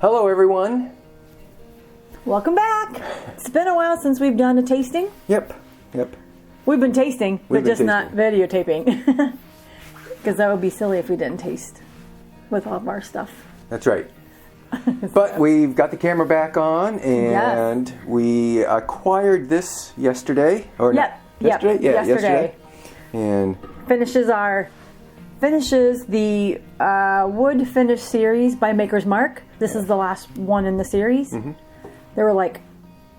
Hello, everyone. Welcome back. It's been a while since we've done a tasting. Yep. We've been tasting, but just not videotaping. Because that would be silly if we didn't taste with all of our stuff. That's right. But we've got the camera back on, and we acquired this yesterday. Or yesterday? Yeah, yesterday. And finishes the wood finish series by Maker's Mark. This is the last one in the series. Mm-hmm. There were like,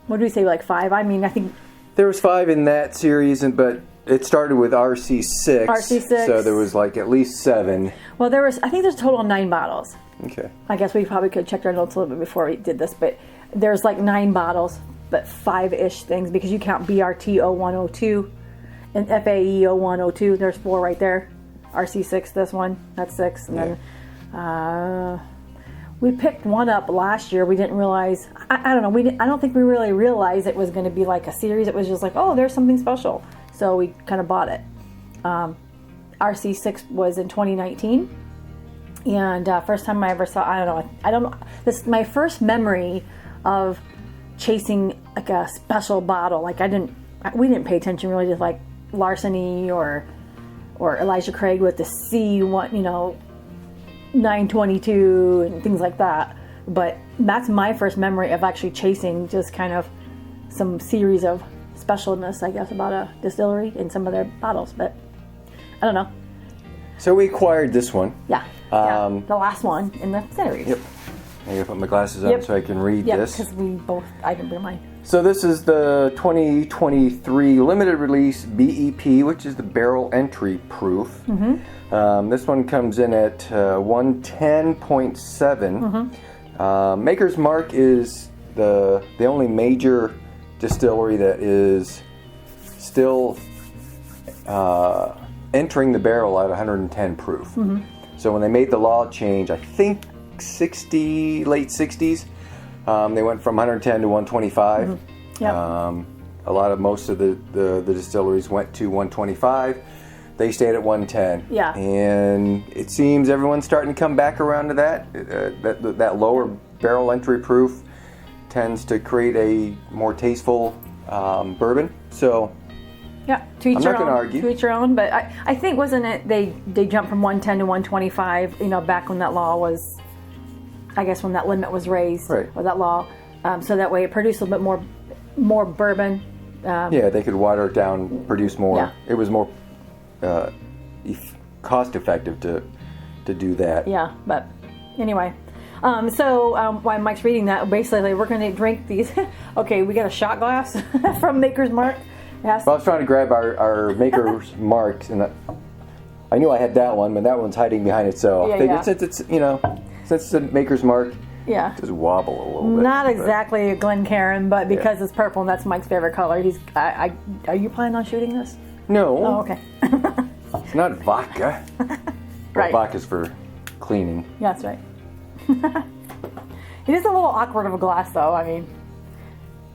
what did we say, like 5? I mean, I think there was 5 in that series, but it started with RC6. RC6. So there was like at least 7. Well, I think there's a total of 9 bottles. Okay. I guess we probably could check our notes a little bit before we did this, but there's like 9 bottles, but 5-ish things because you count BRT 0102 and FAE 0102. There's 4 right there. RC6, this one, that's 6. And then we picked one up last year. We didn't realize, I don't know, I don't think we really realized it was going to be like a series. It was just like, oh, there's something special. So we kind of bought it. RC6 was in 2019. And first time I ever saw, I don't know. This is my first memory of chasing like a special bottle. Like we didn't pay attention really to like Larceny or Elijah Craig with the C1, 922 and things like that. But that's my first memory of actually chasing just kind of some series of specialness, I guess, about a distillery in some of their bottles. But I don't know. So we acquired this one. Yeah. The last one in the series. Yep. I gotta put my glasses on so I can read this. Because I didn't bring mine. So this is the 2023 limited release BEP, which is the barrel entry proof. Mm-hmm. This one comes in at 110.7. Mm-hmm. Maker's Mark is the only major distillery that is still entering the barrel at 110 proof. Mm-hmm. So when they made the law change, I think late 60s, they went from 110 to 125. Mm-hmm. Yep. Most of the distilleries went to 125. They stayed at 110. Yeah. And it seems everyone's starting to come back around to that. That lower barrel entry proof tends to create a more tasteful bourbon. So yeah, to each your own. Argue. To each your own. But I think, wasn't it, they jumped from 110 to 125, back when that law was, I guess when that limit was raised, right, or that law, so that way it produced a little bit more bourbon. They could water it down, produce more. Yeah. It was more cost effective to do that. Yeah, but anyway. While Mike's reading that, basically we're going to drink these. Okay, we got a shot glass from Maker's Mark. Yes. Well, I was trying to grab our Maker's Mark, and I knew I had that one, but that one's hiding behind it. So I figured since it's a Maker's Mark, just wobble a little bit. Not exactly a Glencairn, but because it's purple and that's Mike's favorite color. Are you planning on shooting this? No. Oh, okay. It's not vodka. Right. Vodka's for cleaning. Yeah, that's right. It is a little awkward of a glass, though. I mean,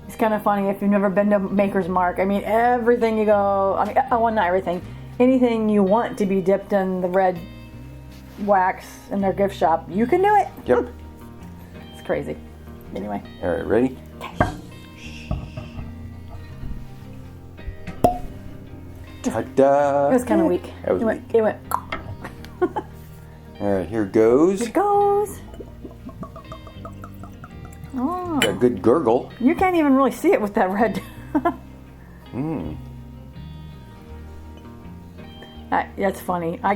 it's kind of funny if you've never been to Maker's Mark. I mean, everything you go, not everything. Anything you want to be dipped in the red wax in their gift shop, you can do it. Yep. It's crazy. Anyway. All right, ready? Ta-da! It was kind of weak. That was weak. It went. All right, here goes. Here goes. Oh. Got a good gurgle. You can't even really see it with that red. That's funny. I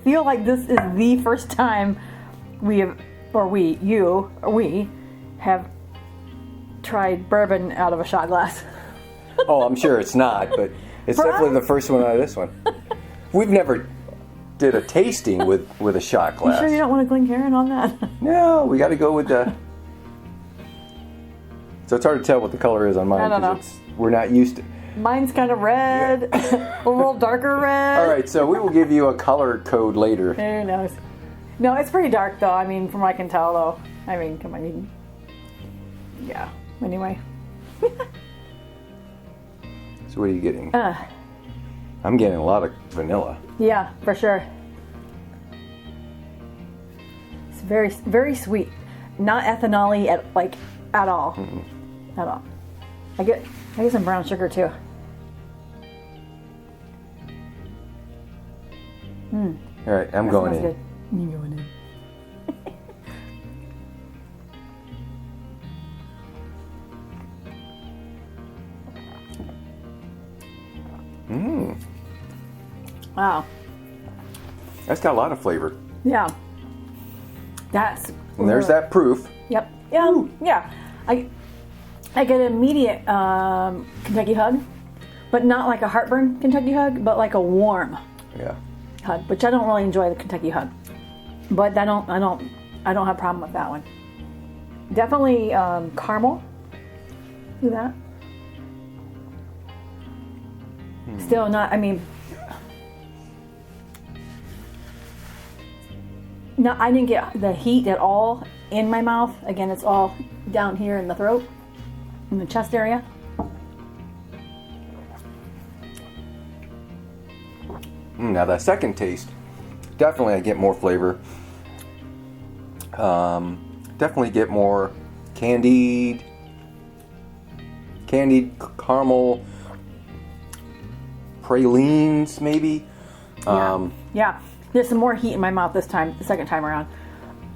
feel like this is the first time we have tried bourbon out of a shot glass. Oh, I'm sure it's not, but it's definitely the first one out of this one. We've never did a tasting with a shot glass. You sure you don't want a Glencairn on that? No, we got to go with the. So it's hard to tell what the color is on mine because we're not used to. Mine's kind of red, a little darker red. All right, so we will give you a color code later. Who knows? No, it's pretty dark though. I mean, from what I can tell though. I mean, come on. Yeah. Anyway. So what are you getting? I'm getting a lot of vanilla. Yeah, for sure. It's very, very sweet. not ethanol-y at all. At all. I get some brown sugar too. All right, I'm going in. Good. You going in. Wow. That's got a lot of flavor. Yeah. That's. And there's that proof. Yep. Yeah. Yeah. I get an immediate Kentucky hug, but not like a heartburn Kentucky hug, but like a warm hug, which I don't really enjoy the Kentucky hug. But I don't have a problem with that one. Definitely caramel. Do that. Still not. I mean. No, I didn't get the heat at all in my mouth. Again, it's all down here in the throat, in the chest area. Now that second taste, definitely I get more flavor. Definitely get more candied caramel pralines, maybe. Yeah. There's some more heat in my mouth this time, the second time around.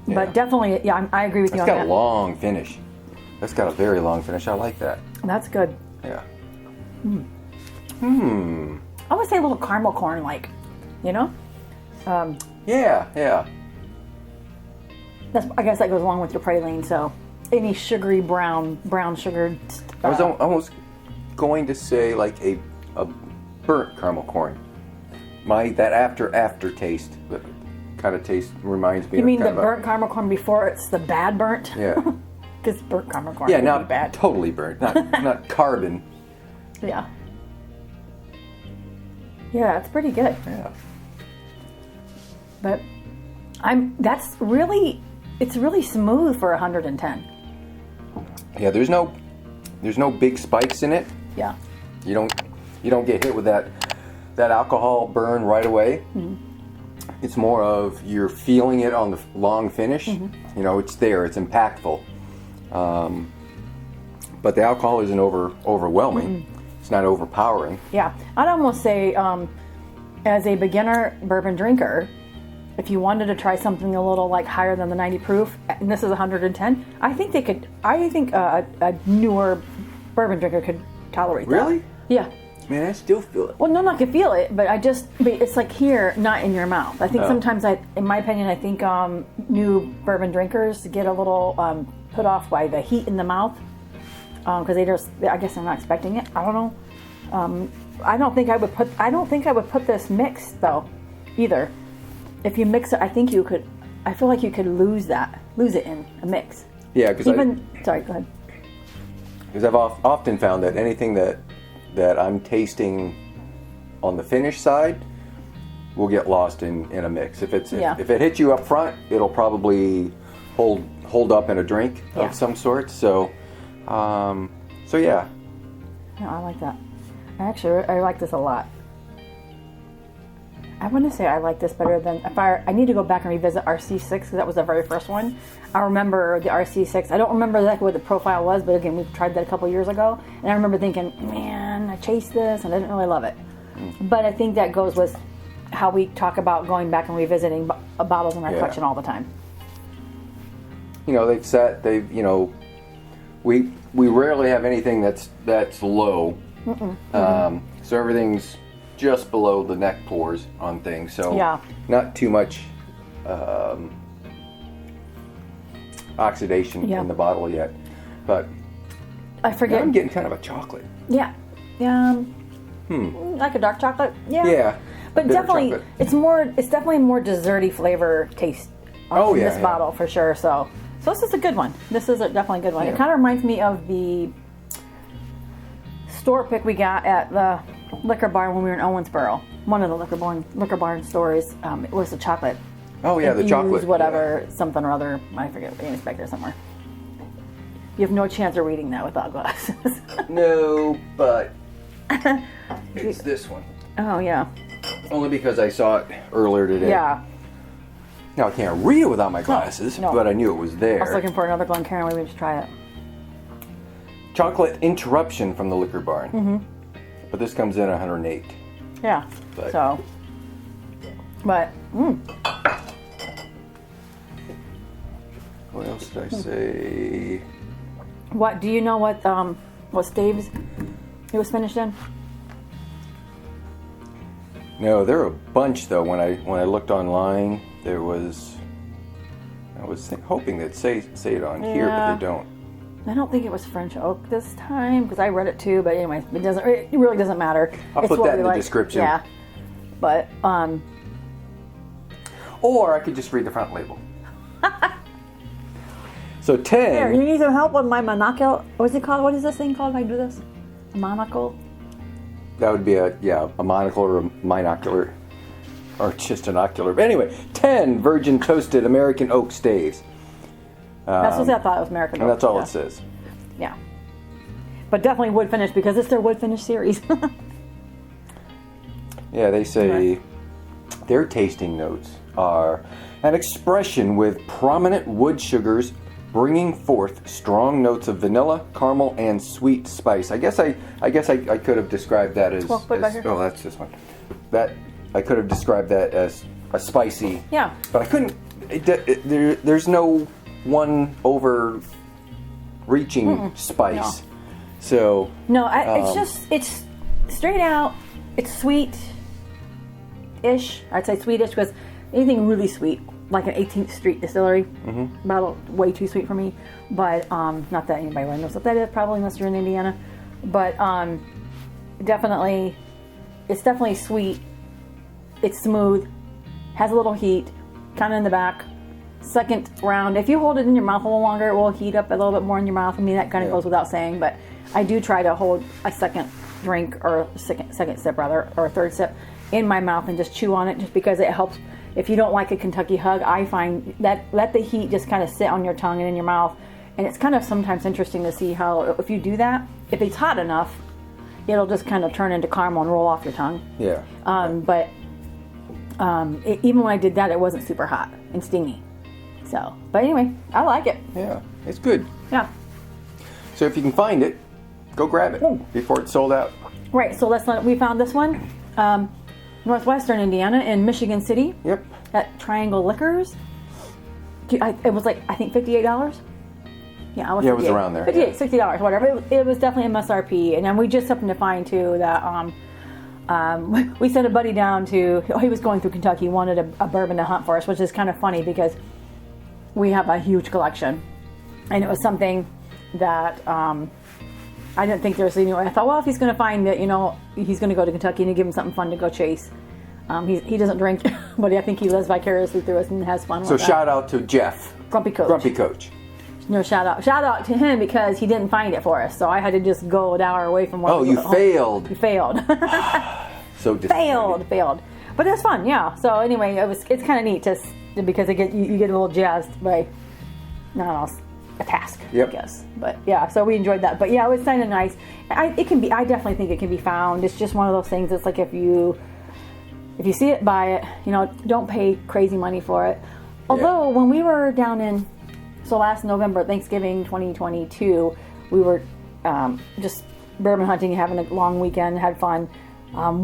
But definitely, yeah, I agree with you on that. It's got a long finish. That's got a very long finish. I like that. That's good. Yeah. I would say a little caramel corn, like, you know? Yeah. I guess that goes along with your praline, so any sugary brown sugared. I was almost going to say like a burnt caramel corn. That aftertaste, that kind of taste reminds me. You mean of the burnt caramel corn before it's the bad burnt? Yeah. Because burnt caramel corn. Yeah, would not be bad. totally burnt, not carbon. Yeah. Yeah, it's pretty good. Yeah. But it's really smooth for 110. Yeah, there's no big spikes in it. Yeah. You don't get hit with that alcohol burn right away. It's more of you're feeling it on the long finish. You know, it's there, it's impactful. But the alcohol isn't overwhelming. It's not overpowering. Yeah, I'd almost say, as a beginner bourbon drinker, if you wanted to try something a little like higher than the 90 proof, and this is 110, I think a newer bourbon drinker could tolerate that. Really? Yeah. Man, I still feel it. Well, no, I can feel it, but it's like here, not in your mouth. I think sometimes, in my opinion, I think new bourbon drinkers get a little put off by the heat in the mouth because I guess they're not expecting it. I don't know. I don't think I would put this mixed though, either. If you mix it, I feel like you could lose it in a mix. Yeah, because sorry, go ahead. Because I've often found that anything that I'm tasting on the finish side will get lost in a mix. If it hits you up front, it'll probably hold up in a drink of some sort. So yeah. Yeah, I like that. I like this a lot. I want to say I like this better than I need to go back and revisit RC6 because that was the very first one. I remember the RC6. I don't remember exactly what the profile was, but again, we tried that a couple years ago, and I remember thinking, man, I chased this and I didn't really love it. But I think that goes with how we talk about going back and revisiting bottles in our collection all the time. You know, we rarely have anything that's low. So everything's just below the neck pores on things, so not too much oxidation in the bottle yet. But I forget. I'm getting kind of a chocolate. Yeah. Like a dark chocolate. Yeah. Yeah. But definitely, it's definitely more desserty flavor taste in this bottle for sure. So this is a good one. This is definitely a good one. Yeah. It kind of reminds me of the store pick we got at the liquor barn when we were in Owensboro. One of the liquor barn stores. It was the chocolate. Oh yeah, the chocolate. Whatever, something or other. I forget. It's back there somewhere. You have no chance of reading that without glasses. No, but it's this one. Oh yeah. Only because I saw it earlier today. Yeah. Now I can't read it without my glasses, no. but I knew it was there. I was looking for another Glencairn. Maybe we should try it. Chocolate Interruption from the Liquor Barn. Mm-hmm. But this comes in 108. Yeah. But, what else did I say? What do you know? What staves it was finished in? No, there are a bunch though. When I looked online, there was. I was hoping they'd say it on here, but they don't. I don't think it was French oak this time because I read it too. But anyway, it really doesn't matter. I'll put that in the description. Yeah, but or I could just read the front label. So 10. Here, you need some help with my monocle. What's it called? What is this thing called if I do this? A monocle? That would be a monocle or a binocular. Or just an ocular. But anyway, 10 virgin toasted American oak staves. That's what I thought it was American oak. And that's all it says. Yeah. But definitely wood finish because it's their wood finish series. Yeah, they say their tasting notes are an expression with prominent wood sugars bringing forth strong notes of vanilla, caramel, and sweet spice. I guess I could have described that as oh, that's this one. That I could have described that as a spicy. Yeah. But I couldn't. There's no one overreaching spice. No. So no, it's straight out. It's sweet-ish. I'd say sweetish because anything really sweet, like an 18th Street distillery, bottle way too sweet for me. But not that anybody really knows what that is, probably unless you're in Indiana. But it's definitely sweet. It's smooth, has a little heat, kind of in the back. Second round, if you hold it in your mouth a little longer, it will heat up a little bit more in your mouth. I mean, that kind of goes without saying, but I do try to hold a second drink or second sip rather, or a third sip in my mouth and just chew on it just because it helps. If you don't like a Kentucky hug, I find that let the heat just kind of sit on your tongue and in your mouth. And it's kind of sometimes interesting to see how, if you do that, if it's hot enough, it'll just kind of turn into caramel and roll off your tongue. Yeah. Even when I did that, it wasn't super hot and stingy. So, but anyway, I like it. Yeah, it's good. Yeah. So if you can find it, go grab it before it's sold out. Right. So we found this one, Northwestern Indiana in Michigan City. Yep. At Triangle Liquors. It was like, I think $58. Yeah, it was around there. $58, $60, whatever. It was definitely MSRP. And then we just happened to find too that we sent a buddy down he was going through Kentucky, wanted a bourbon to hunt for us, which is kind of funny because we have a huge collection. And it was something that I didn't think there was, I thought, well, if he's going to find it, he's going to go to Kentucky and give him something fun to go chase. He doesn't drink, but I think he lives vicariously through us and has fun with that. So shout out to Jeff. Grumpy Coach. No, shout out to him because he didn't find it for us. So I had to just go an hour away from where you failed. You failed. So disappointed. Failed. But that's fun, yeah. So anyway, it's kind of neat because you get a little jazzed by, a task, I guess. But yeah, so we enjoyed that. But yeah, it was kind of nice. I definitely think it can be found. It's just one of those things. It's like if you see it, buy it. Don't pay crazy money for it. Although when we were down last November, Thanksgiving 2022, we were just bourbon hunting, having a long weekend, had fun.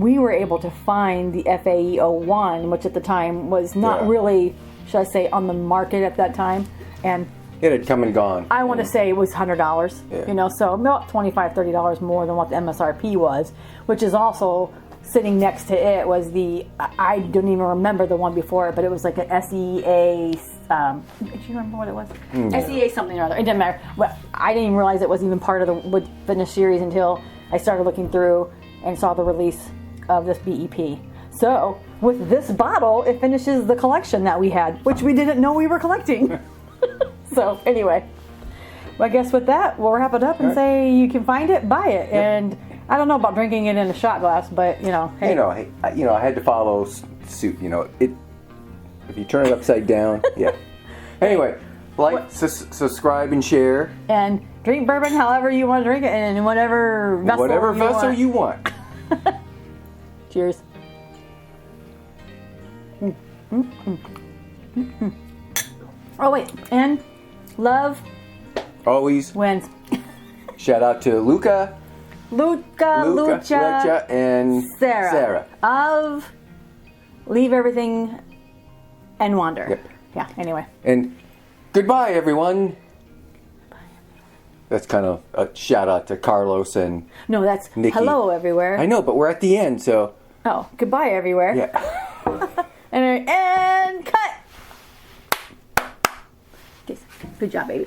We were able to find the FAE 01, which at the time was not really, should I say, on the market at that time. And it had come and gone. I want to say it was $100, so about $25, $30 more than what the MSRP was, which is also sitting next to it was I don't even remember the one before it, but it was like an SEA, do you remember what it was? SEA something or other. It didn't matter. But I didn't even realize it was even part of the Wood Finish series until I started looking through and saw the release of this BEP. So with this bottle, it finishes the collection that we had, which we didn't know we were collecting. So anyway, well, I guess with that, we'll wrap it up and say you can find it, buy it. Yep. And I don't know about drinking it in a shot glass, but hey. I had to follow suit. If you turn it upside down, Anyway, subscribe, and share. And drink bourbon however you want to drink it, in whatever vessel you want. Cheers. Oh, wait. And love Always. wins. Shout out to Luca, Lucha, and Sarah. Of Leave Everything and Wander. Yep. Yeah, anyway. And goodbye, everyone. That's kind of a shout out to Carlos and No, that's Nikki. hello everywhere. I know, but we're at the end, so Oh, goodbye everywhere. yeah. And cut. Okay, good job, baby.